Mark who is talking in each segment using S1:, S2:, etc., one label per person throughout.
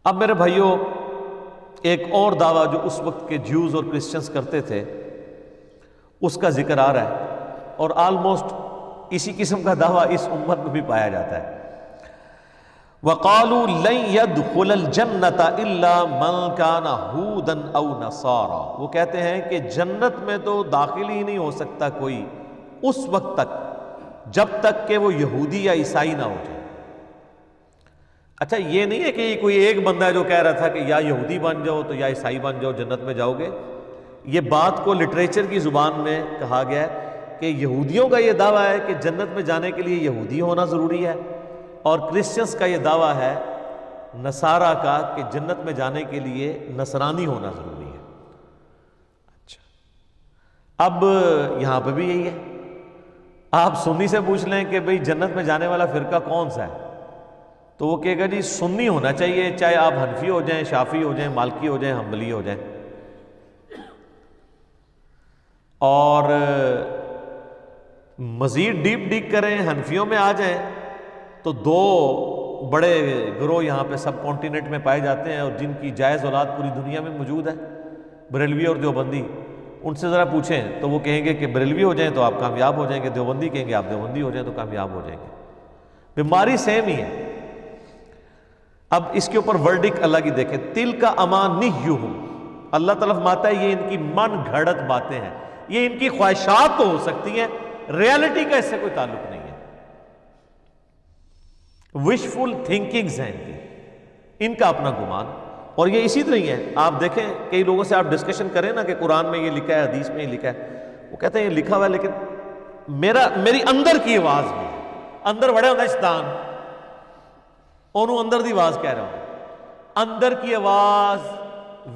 S1: اب میرے بھائیوں، ایک اور دعویٰ جو اس وقت کے جیوز اور کرسچنز کرتے تھے اس کا ذکر آ رہا ہے، اور آلموسٹ اسی قسم کا دعویٰ اس امت میں بھی پایا جاتا ہے۔ وَقَالُوا لَن يَدْخُلَ الْجَنَّةَ إِلَّا مَنْ كَانَ هُودًا أَوْ نَصَارَىٰ، وہ کہتے ہیں کہ جنت میں تو داخل ہی نہیں ہو سکتا کوئی اس وقت تک جب تک کہ وہ یہودی یا عیسائی نہ ہو جائے۔ اچھا، یہ نہیں ہے کہ کوئی ایک بندہ ہے جو کہہ رہا تھا کہ یا یہودی بن جاؤ تو یا عیسائی بن جاؤ جنت میں جاؤ گے۔ یہ بات کو لٹریچر کی زبان میں کہا گیا ہے کہ یہودیوں کا یہ دعویٰ ہے کہ جنت میں جانے کے لیے یہودی ہونا ضروری ہے، اور کرسچنز کا یہ دعویٰ ہے نصارہ کا کہ جنت میں جانے کے لیے نصرانی ہونا ضروری ہے۔ اچھا، اب یہاں پہ بھی یہی ہے۔ آپ سنی سے پوچھ لیں کہ بھئی جنت میں جانے والا فرقہ کون سا ہے، تو وہ کہے گا جی سنی ہونا چاہیے، چاہے آپ حنفی ہو جائیں، شافعی ہو جائیں، مالکی ہو جائیں، حنبلی ہو جائیں۔ اور مزید ڈیپ کریں، حنفیوں میں آ جائیں تو دو بڑے گروہ یہاں پہ سب کانٹیننٹ میں پائے جاتے ہیں، اور جن کی جائز اولاد پوری دنیا میں موجود ہے، بریلوی اور دیوبندی۔ ان سے ذرا پوچھیں تو وہ کہیں گے کہ بریلوی ہو جائیں تو آپ کامیاب ہو جائیں گے، دیوبندی کہیں گے آپ دیوبندی ہو جائیں تو کامیاب ہو جائیں گے۔ بیماری سیم ہی ہے۔ اب اس کے اوپر ورڈک اللہ کی دیکھیں، تِلْکَ أَمَانِيُّهُمْ، اللہ تعالیٰ فرماتا ہے یہ ان کی من گھڑت باتیں ہیں، یہ ان کی خواہشات تو ہو سکتی ہیں، ریالٹی کا اس سے کوئی تعلق نہیں ہے۔ وشفل تھنکنگز ہیں ان کا اپنا گمان، اور یہ اسی طرح ہے۔ آپ دیکھیں کئی لوگوں سے آپ ڈسکشن کریں نا کہ قرآن میں یہ لکھا ہے، حدیث میں یہ لکھا ہے، وہ کہتے ہیں یہ لکھا ہوا ہے لیکن میری اندر کی آواز بھی ہے، اندر بڑے ہوتا ہے شیطان، انہوں اندر دی آواز کہہ رہا ہوں، اندر کی آواز،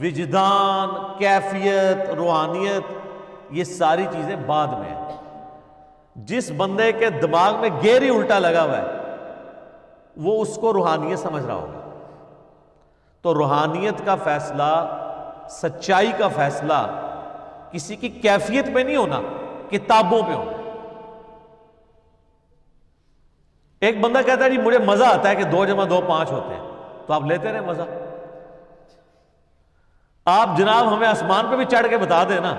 S1: وجدان، کیفیت، روحانیت، یہ ساری چیزیں بعد میں ہیں۔ جس بندے کے دماغ میں گیئر ہی الٹا لگا ہوا ہے وہ اس کو روحانیت سمجھ رہا ہوگا۔ تو روحانیت کا فیصلہ، سچائی کا فیصلہ کسی کی کیفیت پہ نہیں ہونا، کتابوں پہ ہونا۔ ایک بندہ کہتا ہے جی مجھے مزہ آتا ہے کہ 2 × 2 5 ہوتے ہیں، تو آپ لیتے رہے مزہ۔ آپ جناب ہمیں آسمان پہ بھی چڑھ کے بتا دیں نا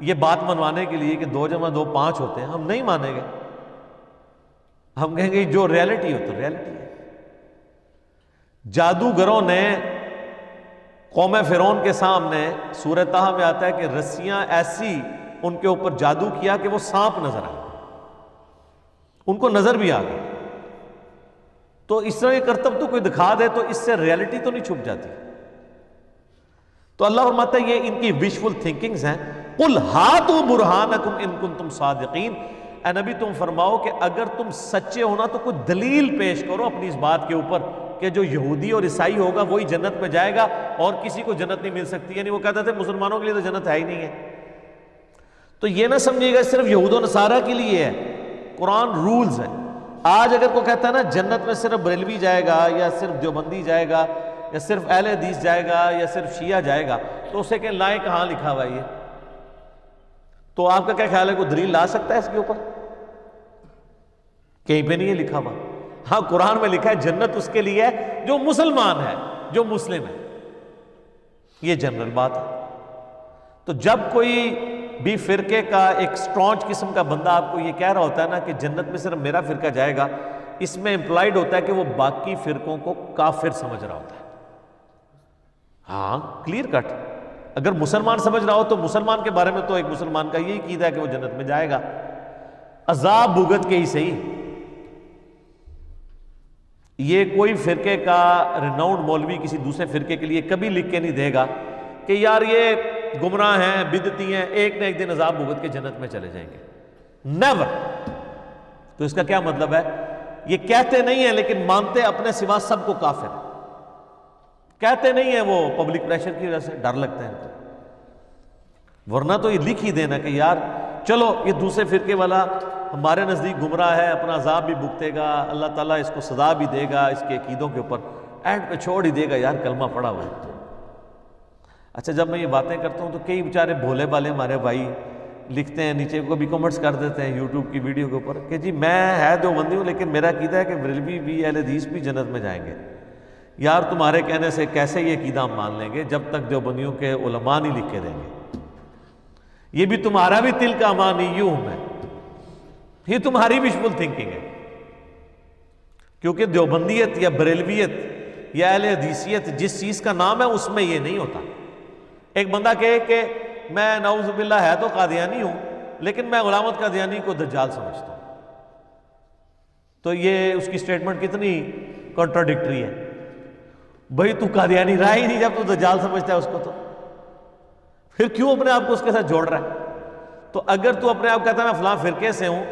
S1: یہ بات منوانے کے لیے کہ 2 × 2 5 ہوتے ہیں، ہم نہیں مانیں گے۔ ہم کہیں گے جو ریالٹی ہو تو ریالٹی ہے۔ جادوگروں نے قوم فرعون کے سامنے، سورہ طٰہٰ میں آتا ہے کہ رسیاں ایسی ان کے اوپر جادو کیا کہ وہ سانپ نظر آئے، ان کو نظر بھی آ گئی۔ تو اس طرح یہ کرتب تو کوئی دکھا دے تو اس سے ریالٹی تو نہیں چھپ جاتی۔ تو اللہ فرماتا ہے یہ ان کی وشفل تھنکنگز ہیں۔ قُلْ هَاتُوا بُرْهَانَكُمْ إِن كُنتُمْ صَادِقِينَ، اے نبی تم فرماؤ کہ اگر تم سچے ہونا تو کوئی دلیل پیش کرو اپنی اس بات کے اوپر کہ جو یہودی اور عیسائی ہوگا وہی جنت میں جائے گا اور کسی کو جنت نہیں مل سکتی۔ یعنی وہ کہتے تھے مسلمانوں کے لیے تو جنت ہے ہی نہیں ہے۔ تو یہ نہ سمجھیے گا صرف یہود و نصارہ کے لیے ہے، قرآن رولز ہے۔ آج اگر کوئی کہتا ہے نا جنت میں صرف بریلوی جائے گا یا صرف دیوبندی جائے گا یا صرف اہل حدیث جائے گا یا صرف شیعہ جائے گا، تو اسے کہ لائیں کہاں لکھا ہوا ہے یہ؟ تو آپ کا کیا خیال ہے کوئی دلیل لا سکتا ہے اس کے اوپر؟ کہیں پہ نہیں ہے لکھا ہوا۔ ہاں قرآن میں لکھا ہے جنت اس کے لیے ہے جو مسلمان ہے، جو مسلم ہے، یہ جنرل بات ہے۔ تو جب کوئی بھی فرقے کا ایک سٹرانچ قسم کا بندہ آپ کو یہ کہہ رہا ہوتا ہے نا کہ جنت میں صرف میرا فرقہ جائے گا، اس میں امپلائڈ ہوتا ہے کہ وہ باقی فرقوں کو کافر سمجھ رہا ہوتا ہے۔ ہاں کلیئر کٹ، اگر مسلمان سمجھ رہا ہو تو مسلمان کے بارے میں تو ایک مسلمان کا یہی عقیدہ ہے کہ وہ جنت میں جائے گا، عذاب بھگت کے ہی صحیح۔ یہ کوئی فرقے کا ریناؤنڈ مولوی کسی دوسرے فرقے کے لیے کبھی لکھ کے نہیں دے گا کہ یار یہ گمراہ ہیں، بدعتی ہیں، ایک نہ ایک دن عذاب بھگت کے جنت میں چلے جائیں گے، نیور۔ تو اس کا کیا مطلب ہے؟ یہ کہتے نہیں ہیں لیکن مانتے اپنے سوا سب کو کافر ہے، کہتے نہیں ہیں وہ پبلک پریشر کی وجہ سے، ڈر لگتا ہے۔ ورنہ تو یہ لکھ ہی دینا کہ یار چلو یہ دوسرے فرقے والا ہمارے نزدیک گمراہ ہے، اپنا عذاب بھی بھگتے گا، اللہ تعالیٰ اس کو سزا بھی دے گا اس کے عقیدوں کے اوپر، اینڈ پہ چھوڑ ہی دے گا یار کلمہ پڑا ہوا ہے۔ اچھا جب میں یہ باتیں کرتا ہوں تو کئی بیچارے بھولے بالے ہمارے بھائی لکھتے ہیں نیچے کو بھی کمنٹس کر دیتے ہیں یوٹیوب کی ویڈیو کے اوپر کہ جی میں ہے دیوبندی ہوں لیکن میرا عقیدہ ہے کہ بریلوی بھی اہل حدیث بھی جنت میں جائیں گے۔ یار تمہارے کہنے سے کیسے یہ عقیدہ ہم مان لیں گے جب تک دیوبندیوں کے علماء نہیں لکھ کے دیں گے، یہ بھی تمہارا بھی تل کا امانیہم ہے، یہ تمہاری وشفل تھنکنگ ہے، کیونکہ دیوبندیت یا بریلویت یا اہل حدیثیت جس چیز کا نام ہے اس میں یہ نہیں ہوتا۔ ایک بندہ کہے کہ میں نعوذ باللہ ہے تو قادیانی ہوں لیکن میں غلامت قادیانی کو دجال سمجھتا ہوں، تو یہ اس کی سٹیٹمنٹ کتنی کنٹراڈکٹری ہے۔ بھئی تو قادیانی رہا ہی نہیں جب تو دجال سمجھتا ہے اس کو، تو پھر کیوں اپنے آپ کو اس کے ساتھ جوڑ رہا ہے؟ تو اگر تو اپنے آپ کہتا ہے میں فلاں فرقے سے ہوں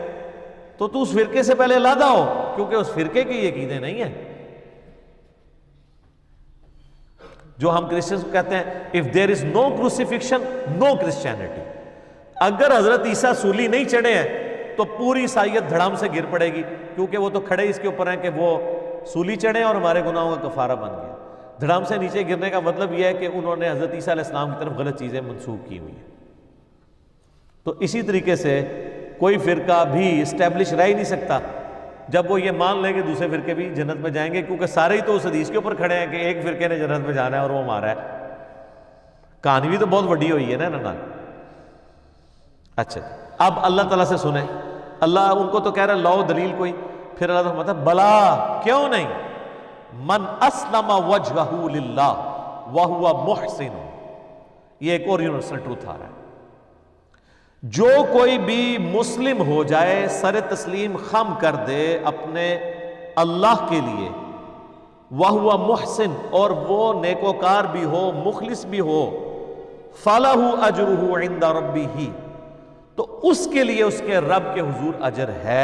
S1: تو اس فرقے سے پہلے علیحدہ ہو، کیونکہ اس فرقے کی یہ عقیدے نہیں ہیں جو ہم کرسچنز کو کہتے ہیں if there is no crucifixion no Christianity۔ اگر حضرت عیسیٰ سولی نہیں چڑھے ہیں تو پوری عیسائیت دھڑام سے گر پڑے گی، کیونکہ وہ تو کھڑے اس کے اوپر ہیں کہ وہ سولی چڑھے اور ہمارے گناہوں کا کفارہ بن گیا۔ دھڑام سے نیچے گرنے کا مطلب یہ ہے کہ انہوں نے حضرت عیسیٰ علیہ السلام کی طرف غلط چیزیں منسوخ کی ہوئی ہیں۔ تو اسی طریقے سے کوئی فرقہ بھی اسٹیبلش رہ ہی نہیں سکتا جب وہ یہ مان لیں کہ دوسرے فرقے بھی جنت میں جائیں گے، کیونکہ سارے ہی تو اس حدیث کے اوپر کھڑے ہیں کہ ایک فرقے نے جنت میں جانا ہے اور وہ ہمارا ہے۔ کہانی بھی تو بہت بڑی ہوئی ہے نا۔ اچھا اب اللہ تعالیٰ سے سنیں، اللہ ان کو تو کہہ رہا ہے لاؤ دلیل کوئی، پھر اللہ تعالیٰ فرماتا ہے بلا کیوں نہیں، من اسلم وجہہ للہ وہو محسن، یہ ایک اور یونیورسل ٹروتھ آ رہا ہے، جو کوئی بھی مسلم ہو جائے، سر تسلیم خم کر دے اپنے اللہ کے لیے، وہو محسن، اور وہ نیکوکار بھی ہو، مخلص بھی ہو، فَلَهُ أَجْرُهُ عِنْدَ رَبِّهِ، تو اس کے لیے اس کے رب کے حضور اجر ہے،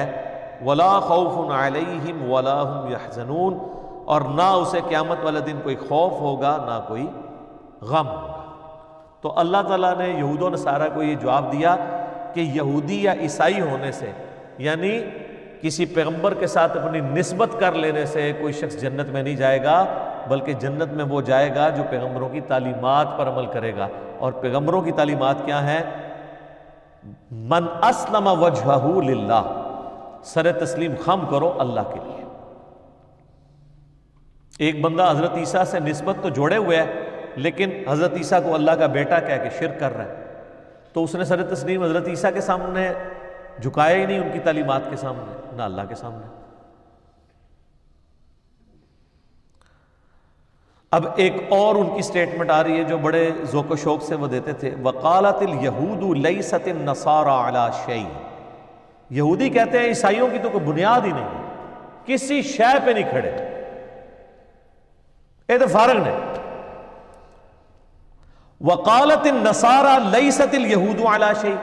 S1: وَلَا خَوْفٌ عَلَيْهِمْ وَلَا هُمْ يَحْزَنُونَ، اور نہ اسے قیامت والے دن کوئی خوف ہوگا نہ کوئی غم ہوگا۔ تو اللہ تعالیٰ نے یہود و نصارہ کو یہ جواب دیا کہ یہودی یا عیسائی ہونے سے، یعنی کسی پیغمبر کے ساتھ اپنی نسبت کر لینے سے کوئی شخص جنت میں نہیں جائے گا، بلکہ جنت میں وہ جائے گا جو پیغمبروں کی تعلیمات پر عمل کرے گا، اور پیغمبروں کی تعلیمات کیا ہیں؟ من اسلم وجہہ للہ، سر تسلیم خم کرو اللہ کے لیے۔ ایک بندہ حضرت عیسیٰ سے نسبت تو جوڑے ہوئے ہے لیکن حضرت عیسیٰ کو اللہ کا بیٹا کہہ کے شرک کر رہا ہے، تو اس نے سر تسلیم حضرت عیسیٰ کے سامنے جھکایا ہی نہیں، ان کی تعلیمات کے سامنے، نہ اللہ کے سامنے۔ اب ایک اور ان کی سٹیٹمنٹ آ رہی ہے جو بڑے ذوق و شوق سے وہ دیتے تھے، وَقَالَتِ الْيَهُودُ لَيْسَتِ النَّصَارَى عَلَى شَيْءٍ، یہودی کہتے ہیں عیسائیوں کی تو کوئی بنیاد ہی نہیں ہے، کسی شے پہ نہیں کھڑے، یہ تو فارغ نے۔ وَقَالَتِ النَّصَارَى لَيْسَتِ الْيَهُودُ عَلَى شَيْءٍ،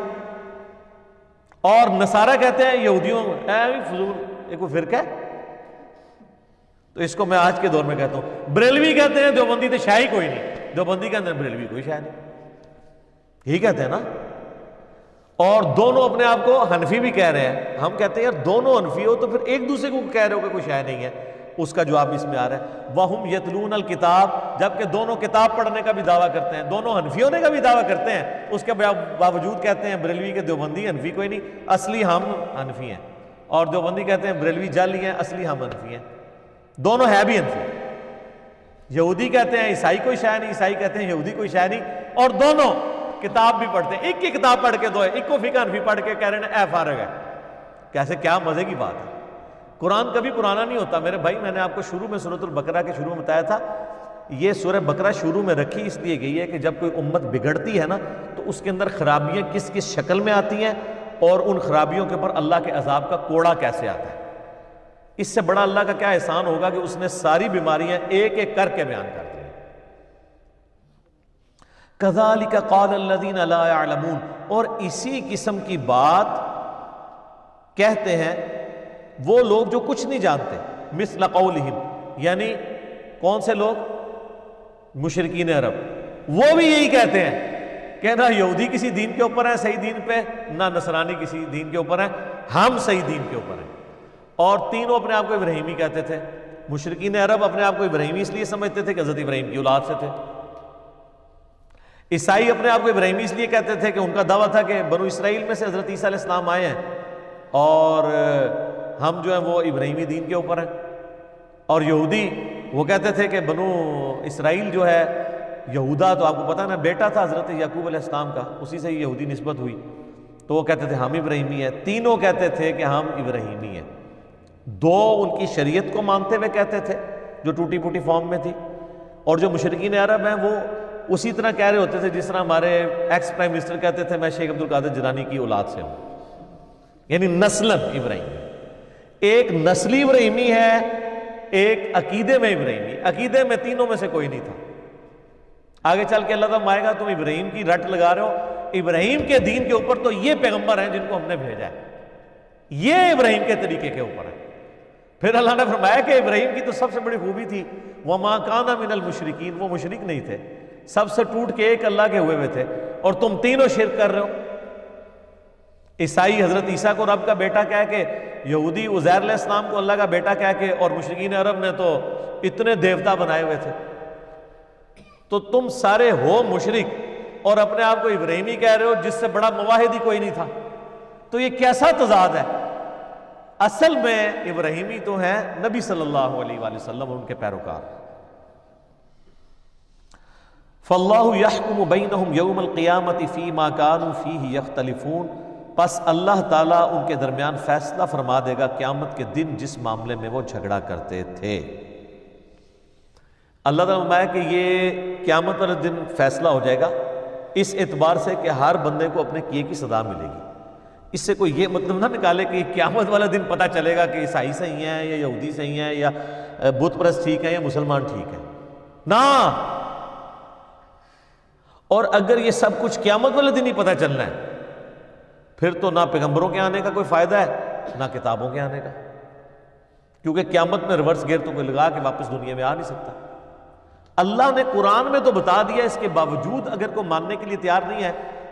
S1: اور نصارہ کہتے ہیں یہودیوں فضول یہ کوئی فرقہ ہے، تو اس کو میں آج کے دور میں کہتا ہوں بریلوی کہتے ہیں دیوبندی تو شاہی کوئی نہیں، دیوبندی کے اندر بریلوی کوئی شاہ نہیں، یہی کہتے ہیں نا۔ اور دونوں اپنے آپ کو حنفی بھی کہہ رہے ہیں، ہم کہتے ہیں یار دونوں حنفی ہو تو پھر ایک دوسرے کو کہہ رہے ہو کہ کوئی شاہ نہیں ہے، اس کا جواب اس میں آ رہا ہے وَهُمْ يَتْلُونَ الْكِتَابَ، جبکہ دونوں کتاب پڑھنے کا بھی دعویٰ کرتے ہیں، دونوں حنفی ہونے کا بھی دعویٰ کرتے ہیں، اس کے باوجود کہتے ہیں بریلوی کے دیوبندی حنفی کوئی نہیں، اصلی ہم حنفی ہیں، اور دیوبندی کہتے ہیں بریلوی جعلی ہیں، اصلی ہم حنفی ہیں، دونوں ہے بھی حنفی۔ یہودی کہتے ہیں عیسائی کوئی شے نہیں، عیسائی کہتے ہیں یہودی کوئی شے نہیں، اور دونوں کتاب بھی پڑھتے ہیں، ایک کی کتاب پڑھ کے دو ہے، ایک کو فقہ حنفی پڑھ کے کہہ رہے ہیں اے فارغ ہے، کیسے کیا مزے کی بات ہے۔ قرآن کبھی پرانا نہیں ہوتا میرے بھائی، میں نے آپ کو شروع میں سورۃ البقرہ کے شروع میں بتایا تھا، یہ سورہ بقرہ شروع میں رکھی اس لیے گئی ہے کہ جب کوئی امت بگڑتی ہے نا تو اس کے اندر خرابیاں کس کس شکل میں آتی ہیں، اور ان خرابیوں کے اوپر اللہ کے عذاب کا کوڑا کیسے آتا ہے۔ اس سے بڑا اللہ کا کیا احسان ہوگا کہ اس نے ساری بیماریاں ایک ایک کر کے بیان کر دی۔ كَذَلِكَ قَالَ الَّذِينَ لَا يَعْلَمُونَ، اور اسی قسم کی بات کہتے ہیں وہ لوگ جو کچھ نہیں جانتے، مثل قولہم، یعنی کون سے لوگ؟ مشرکین عرب، وہ بھی یہی کہتے ہیں کہ نہ یہودی کسی دین کے اوپر ہیں صحیح دین پہ، نہ نصرانی کسی دین کے اوپر ہیں، ہم صحیح دین کے اوپر ہیں، اور تینوں اپنے آپ کو ابراہیمی کہتے تھے۔ مشرکین عرب اپنے آپ کو ابراہیمی اس لیے سمجھتے تھے کہ حضرت ابراہیم کی اولاد سے تھے، عیسائی اپنے آپ کو ابراہیمی اس لیے کہتے تھے کہ ان کا دعویٰ تھا کہ بنو اسرائیل میں سے حضرت عیسیٰ علیہ السلام آئے ہیں اور ہم جو ہیں وہ ابراہیمی دین کے اوپر ہیں، اور یہودی وہ کہتے تھے کہ بنو اسرائیل جو ہے، یہودا تو آپ کو پتہ نا بیٹا تھا حضرت یعقوب علیہ السلام کا، اسی سے یہودی نسبت ہوئی، تو وہ کہتے تھے ہم ابراہیمی ہیں، تینوں کہتے تھے کہ ہم ابراہیمی ہیں۔ دو ان کی شریعت کو مانتے ہوئے کہتے تھے جو ٹوٹی پھوٹی فارم میں تھی، اور جو مشرکین عرب ہیں وہ اسی طرح کہہ رہے ہوتے تھے جس طرح ہمارے ایکس پرائم منسٹر کہتے تھے میں شیخ عبد القادر جیلانی کی اولاد سے ہوں، یعنی نسلاً ابراہیمی۔ ایک نسلی ابراہیمی ہے، ایک عقیدے میں ابراہیمی۔ عقیدے میں تینوں میں سے کوئی نہیں تھا۔ آگے چل کے اللہ تعالیٰ آئے گا تم ابراہیم کی رٹ لگا رہے ہو، ابراہیم کے دین کے اوپر تو یہ پیغمبر ہیں جن کو ہم نے بھیجا ہے، یہ ابراہیم کے طریقے کے اوپر ہے۔ پھر اللہ نے فرمایا کہ ابراہیم کی تو سب سے بڑی خوبی تھی وَمَا كَانَ مِنَ الْمُشْرِكِينَ، وہ مشرک نہیں تھے، سب سے ٹوٹ کے ایک اللہ کے ہوئے تھے، اور تم تینوں شرک کر رہے ہو۔ عیسائی حضرت عیسیٰ کو رب کا بیٹا کہہ کے، یہودی عزیر علیہ السلام کو اللہ کا بیٹا کہہ کے، اور مشرکین عرب نے تو اتنے دیوتا بنائے ہوئے تھے۔ تو تم سارے ہو مشرک اور اپنے آپ کو ابراہیمی کہہ رہے ہو جس سے بڑا موحد ہی کوئی نہیں تھا، تو یہ کیسا تضاد ہے؟ اصل میں ابراہیمی تو ہیں نبی صلی اللہ علیہ وآلہ وسلم اور ان کے پیروکار۔ فَاللَّهُ يَحْكُمُ بَيْنَهُمْ يَوْمَ الْقِيَامَةِ فِي مَا كَانُوا فِيهِ يَخْتَلِفُونَ، پس اللہ تعالیٰ ان کے درمیان فیصلہ فرما دے گا قیامت کے دن جس معاملے میں وہ جھگڑا کرتے تھے۔ اللہ تعالیٰ فرمایا کہ یہ قیامت والے دن فیصلہ ہو جائے گا اس اعتبار سے کہ ہر بندے کو اپنے کیے کی سزا ملے گی۔ اس سے کوئی یہ مطلب نہ نکالے کہ قیامت والا دن پتہ چلے گا کہ عیسائی صحیح ہیں یا یہودی صحیح ہیں یا بت پرست ٹھیک ہیں یا مسلمان ٹھیک ہیں، نہ۔ اور اگر یہ سب کچھ قیامت والے دن ہی پتہ چلنا ہے پھر تو نہ پیغمبروں کے آنے کا کوئی فائدہ ہے نہ کتابوں کے آنے کا، کیونکہ قیامت میں ریورس گیئر تو کوئی لگا کے واپس دنیا میں آ نہیں سکتا۔ اللہ نے قرآن میں تو بتا دیا، اس کے باوجود اگر کوئی ماننے کے لیے تیار نہیں ہے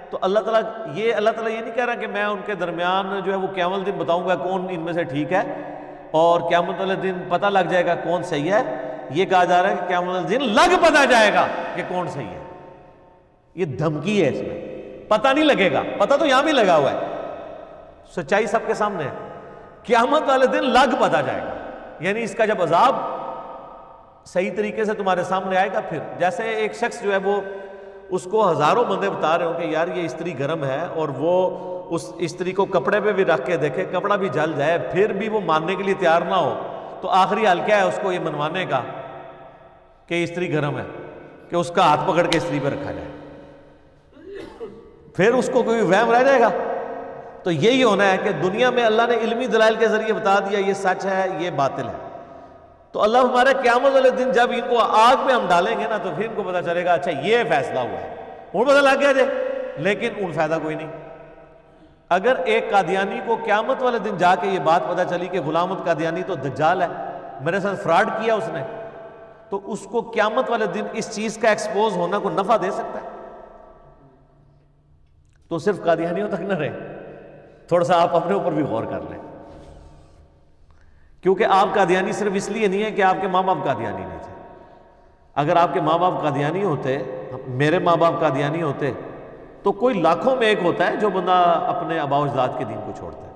S1: تو اللہ تعالیٰ یہ نہیں کہہ رہا کہ میں ان کے درمیان جو ہے وہ قیامت والے دن بتاؤں گا کون ان میں سے ٹھیک ہے اور قیامت والے دن پتہ لگ جائے گا کون صحیح ہے۔ یہ کہا جا رہا ہے کہ قیامت والے دن لگ پتہ جائے گا کہ کون صحیح ہے۔ یہ دھمکی ہے، اس میں پتہ نہیں لگے گا، پتہ تو یہاں بھی لگا ہوا ہے، سچائی سب کے سامنے ہے۔ قیامت والے دن لگ پتہ جائے گا، یعنی اس کا جب عذاب صحیح طریقے سے تمہارے سامنے آئے گا، پھر جیسے ایک شخص جو ہے وہ اس کو ہزاروں بندے بتا رہے ہوں کہ یار یہ استری گرم ہے، اور وہ اس استری کو کپڑے پہ بھی رکھ کے دیکھے کپڑا بھی جل جائے پھر بھی وہ ماننے کے لیے تیار نہ ہو، تو آخری حل کیا ہے اس کو یہ منوانے کا کہ استری گرم ہے کہ اس کا ہاتھ پکڑ کے استری پہ رکھا جائے، پھر اس کو کوئی وہم رہ جائے گا؟ تو یہی ہونا ہے کہ دنیا میں اللہ نے علمی دلائل کے ذریعے بتا دیا یہ سچ ہے یہ باطل ہے، تو اللہ ہمارے قیامت والے دن جب ان کو آگ میں ہم ڈالیں گے نا تو پھر ان کو پتہ چلے گا اچھا یہ فیصلہ ہوا ہے، ان پتہ لگ گیا جائے، لیکن ان فائدہ کوئی نہیں۔ اگر ایک قادیانی کو قیامت والے دن جا کے یہ بات پتہ چلی کہ غلام احمد قادیانی تو دجال ہے، میرے ساتھ فراڈ کیا اس نے، تو اس کو قیامت والے دن اس چیز کا ایکسپوز ہونا کو نفع دے سکتا ہے؟ تو صرف قادیانیوں تک نہ رہے، تھوڑا سا آپ اپنے اوپر بھی غور کر لیں، کیونکہ آپ قادیانی صرف اس لیے نہیں ہے کہ آپ کے ماں باپ قادیانی نہیں تھے۔ اگر آپ کے ماں باپ قادیانی ہوتے، میرے ماں باپ قادیانی ہوتے، تو کوئی لاکھوں میں ایک ہوتا ہے جو بندہ اپنے آباء و اجداد کے دین کو چھوڑتا ہے۔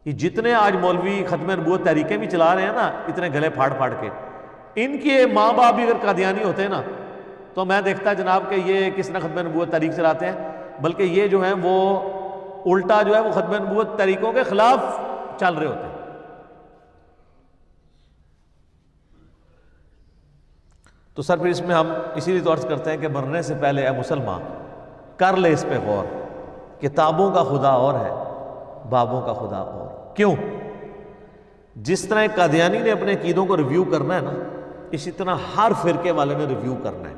S1: یہ جتنے آج مولوی ختم نبوت تحریکیں بھی چلا رہے ہیں نا اتنے گلے پھاڑ پھاڑ کے، ان کے ماں باپ بھی اگر قادیانی ہوتے ہیں نا تو میں دیکھتا جناب کہ یہ کس نے ختم نبوت تحریک چلاتے ہیں، بلکہ یہ جو ہیں وہ الٹا جو ہے وہ ختم نبوت تحریکوں کے خلاف چل رہے ہوتے ہیں۔ تو سر پھر اس میں ہم اسی لیے تو عرض کرتے ہیں کہ مرنے سے پہلے اے مسلمان کر لے اس پہ غور، کتابوں کا خدا اور ہے بابوں کا خدا اور۔ کیوں؟ جس طرح قادیانی نے اپنے عقیدوں کو ریویو کرنا ہے نا، اسی طرح ہر فرقے والے نے ریویو کرنا ہے،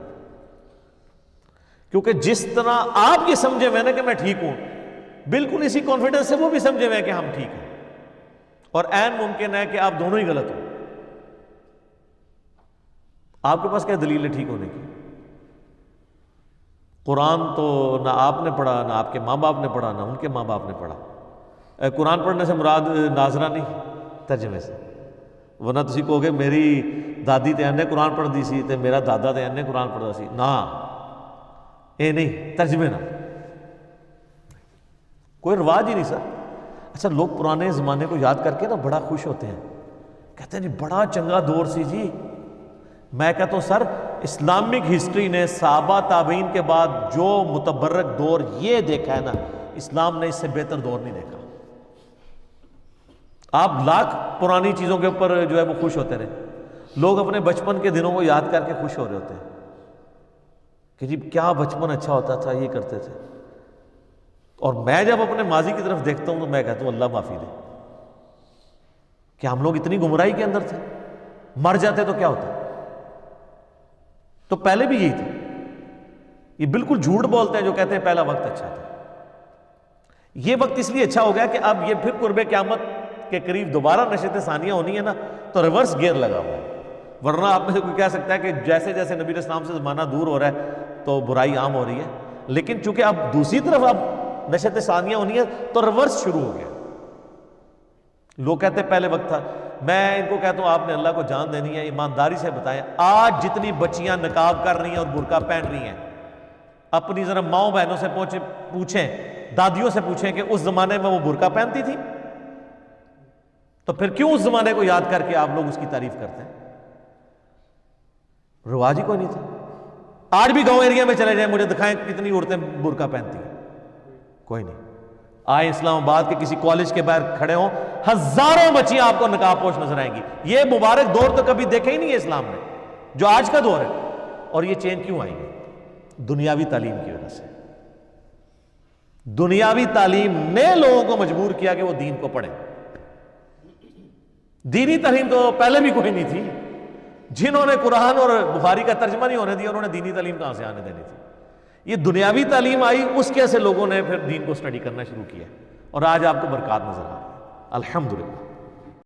S1: کیونکہ جس طرح آپ یہ سمجھے ہوئے نا کہ میں ٹھیک ہوں، بالکل اسی کانفیڈنس سے وہ بھی سمجھے ہوئے کہ ہم ٹھیک ہیں، اور عین ممکن ہے کہ آپ دونوں ہی غلط ہوں۔ آپ کے پاس کیا دلیل ہے ٹھیک ہونے کی؟ قرآن تو نہ آپ نے پڑھا، نہ آپ کے ماں باپ نے پڑھا، نہ ان کے ماں باپ نے پڑھا۔ قرآن پڑھنے سے مراد ناظرہ نہیں، ترجمے سے، ورنہ تسی کہو گے میری دادی تے نے قرآن پڑھ دی سی تے میرا دادا تے نے قرآن پڑھا سی، نہ اے نہیں، ترجمے نہ، کوئی رواج ہی نہیں سر۔ اچھا لوگ پرانے زمانے کو یاد کر کے نا بڑا خوش ہوتے ہیں، کہتے ہیں جی بڑا چنگا دور سی جی، میں کہتا ہوں سر اسلامک ہسٹری نے صحابہ تابعین کے بعد جو متبرک دور یہ دیکھا ہے نا، اسلام نے اس سے بہتر دور نہیں دیکھا۔ آپ لاکھ پرانی چیزوں کے اوپر جو ہے وہ خوش ہوتے رہے، لوگ اپنے بچپن کے دنوں کو یاد کر کے خوش ہو رہے ہوتے ہیں کہ جی کیا بچپن اچھا ہوتا تھا، یہ کرتے تھے۔ اور میں جب اپنے ماضی کی طرف دیکھتا ہوں تو میں کہتا ہوں اللہ معافی دے کہ ہم لوگ اتنی گمراہی کے اندر تھے، مر جاتے تو کیا ہوتا۔ تو پہلے بھی یہی تھا، یہ بالکل جھوٹ بولتے ہیں جو کہتے ہیں پہلا وقت اچھا تھا۔ یہ وقت اس لیے اچھا ہو گیا کہ اب یہ پھر قرب قیامت کے قریب دوبارہ نشست ثانیہ ہونی ہے نا، تو ریورس گیئر لگا ہوا ہے۔ ورنہ آپ میں سے کوئی کہہ سکتا ہے کہ جیسے جیسے نبی علیہ السلام سے زمانہ دور ہو رہا ہے تو برائی عام ہو رہی ہے، لیکن چونکہ اب دوسری طرف اب نشست ثانیہ ہونی ہے تو ریورس شروع ہو گیا۔ لوگ کہتے ہیں پہلے وقت تھا، میں ان کو کہتا ہوں آپ نے اللہ کو جان دینی ہے، ایمانداری سے بتائیں آج جتنی بچیاں نقاب کر رہی ہیں اور برقع پہن رہی ہیں، اپنی ذرا ماؤں بہنوں سے پوچھیں، دادیوں سے پوچھیں کہ اس زمانے میں وہ برقع پہنتی تھی، تو پھر کیوں اس زمانے کو یاد کر کے آپ لوگ اس کی تعریف کرتے ہیں؟ رواج ہی کوئی نہیں تھا۔ آج بھی گاؤں ایریا میں چلے جائیں، مجھے دکھائیں کتنی عورتیں برقع پہنتی ہیں، کوئی نہیں۔ آئے اسلام آباد کے کسی کالج کے باہر کھڑے ہوں، ہزاروں بچیاں آپ کو نقاب پوش نظر آئیں گی۔ یہ مبارک دور تو کبھی دیکھا ہی نہیں ہے اسلام نے، جو آج کا دور ہے۔ اور یہ چینج کیوں آئیں گے؟ دنیاوی تعلیم کی وجہ سے۔ دنیاوی تعلیم نے لوگوں کو مجبور کیا کہ وہ دین کو پڑھیں۔ دینی تعلیم تو پہلے بھی کوئی نہیں تھی، جنہوں نے قرآن اور بخاری کا ترجمہ نہیں ہونے دیا انہوں نے دینی تعلیم کہاں سے آنے دینی تھی؟ یہ دنیاوی تعلیم آئی، اس کے سے لوگوں نے پھر دین کو سٹڈی کرنا شروع کیا، اور آج آپ کو برکات نظر آ رہی ہے الحمدللہ۔